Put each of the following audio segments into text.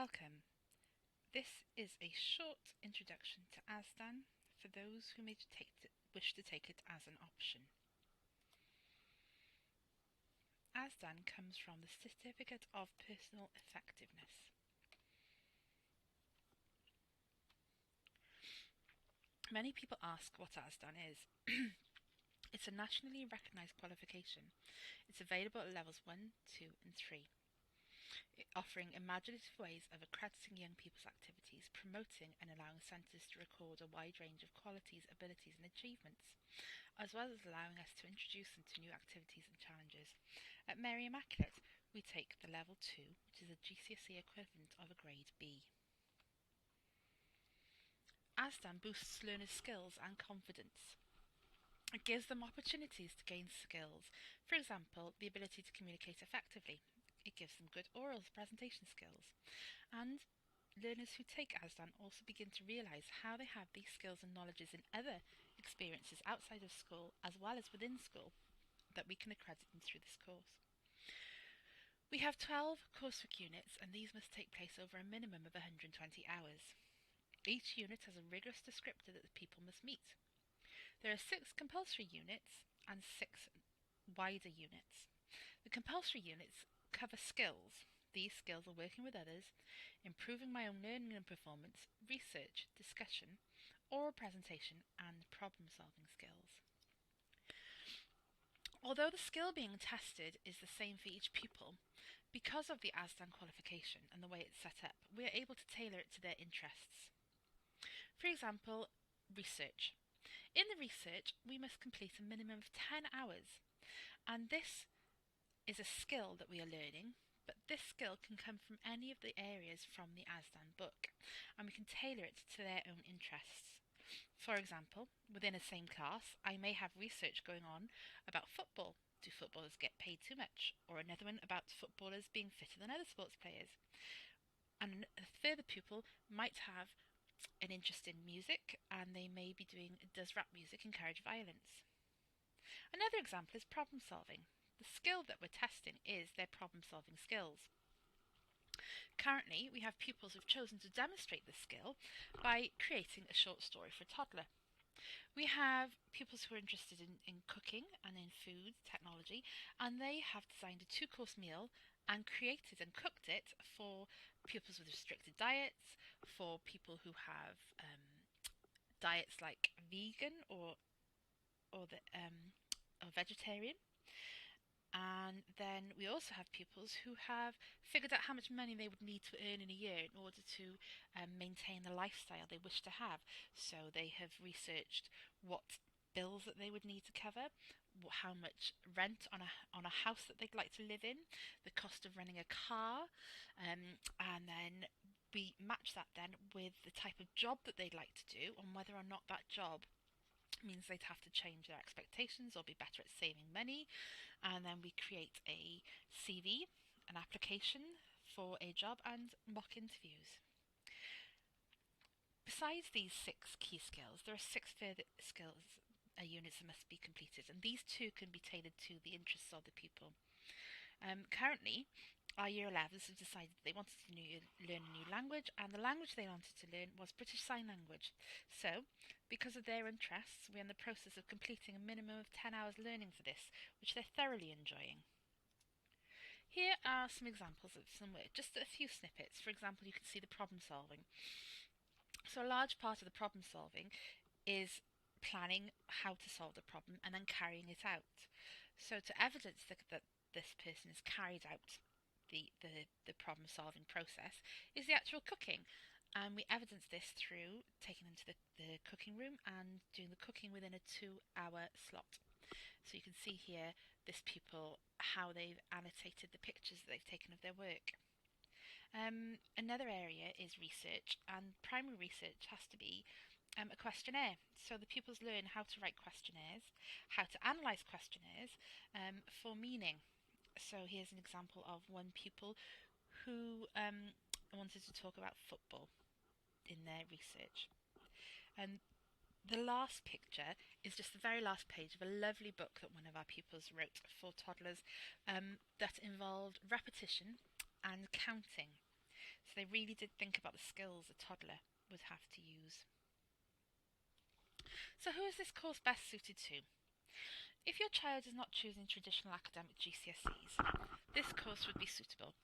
Welcome. This is a short introduction to ASDAN for those who may wish to take it as an option. ASDAN comes from the Certificate of Personal Effectiveness. Many people ask what ASDAN is. It's a nationally recognised qualification. It's available at levels 1, 2 and 3. Offering imaginative ways of accrediting young people's activities, promoting and allowing centres to record a wide range of qualities, abilities and achievements, as well as allowing us to introduce them to new activities and challenges. At Mary Immaculate, we take the Level 2, which is a GCSE equivalent of a Grade B. ASDAN boosts learners' skills and confidence. It gives them opportunities to gain skills, for example, the ability to communicate effectively. It gives them good oral presentation skills. And learners who take ASDAN also begin to realise how they have these skills and knowledges in other experiences outside of school as well as within school that we can accredit them through this course. We have 12 coursework units and these must take place over a minimum of 120 hours. Each unit has a rigorous descriptor that the people must meet. There are 6 compulsory units and 6 wider units. The compulsory units cover skills. These skills are working with others, improving my own learning and performance, research, discussion, oral presentation and problem-solving skills. Although the skill being tested is the same for each pupil, because of the ASDAN qualification and the way it's set up, we are able to tailor it to their interests. For example, research. In the research, we must complete a minimum of 10 hours, and this is a skill that we are learning, but this skill can come from any of the areas from the ASDAN book, and we can tailor it to their own interests. For example, within a same class, I may have research going on about football. Do footballers get paid too much? Or another one about footballers being fitter than other sports players. And a further pupil might have an interest in music, and they may be doing does rap music encourage violence? Another example is problem solving. The skill that we're testing is their problem-solving skills. Currently, we have pupils who've chosen to demonstrate this skill by creating a short story for a toddler. We have pupils who are interested in cooking and in food technology, and they have designed a 2-course meal and created and cooked it for pupils with restricted diets, for people who have diets like vegan or vegetarian. And then we also have pupils who have figured out how much money they would need to earn in a year in order to maintain the lifestyle they wish to have. So they have researched what bills that they would need to cover, how much rent on a house that they'd like to live in, the cost of running a car, and then we match that then with the type of job that they'd like to do and whether or not that job means they'd have to change their expectations or be better at saving money, and then we create a CV, an application for a job and mock interviews. Besides these 6 key skills, there are 6 further skills units that must be completed, and these too can be tailored to the interests of the pupil. Currently, our Year 11s have decided that they wanted to learn a new language, and the language they wanted to learn was British Sign Language. So, because of their interests, we're in the process of completing a minimum of 10 hours learning for this, which they're thoroughly enjoying. Here are some examples of some work, just a few snippets. For example, you can see the problem solving. So a large part of the problem solving is planning how to solve the problem and then carrying it out. So to evidence that this person has carried out the problem-solving process is the actual cooking. And we evidence this through taking them to the cooking room and doing the cooking within a 2-hour slot. So you can see here this pupil, how they've annotated the pictures that they've taken of their work. Another area is research, and primary research has to be a questionnaire. So the pupils learn how to write questionnaires, how to analyse questionnaires for meaning. So here's an example of one pupil who wanted to talk about football in their research. And the last picture is just the very last page of a lovely book that one of our pupils wrote for toddlers that involved repetition and counting. So they really did think about the skills a toddler would have to use. So who is this course best suited to? If your child is not choosing traditional academic GCSEs, this course would be suitable.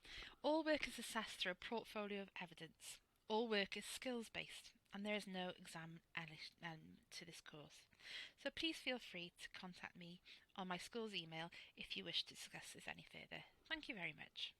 All work is assessed through a portfolio of evidence. All work is skills-based, and there is no exam element to this course. So please feel free to contact me on my school's email if you wish to discuss this any further. Thank you very much.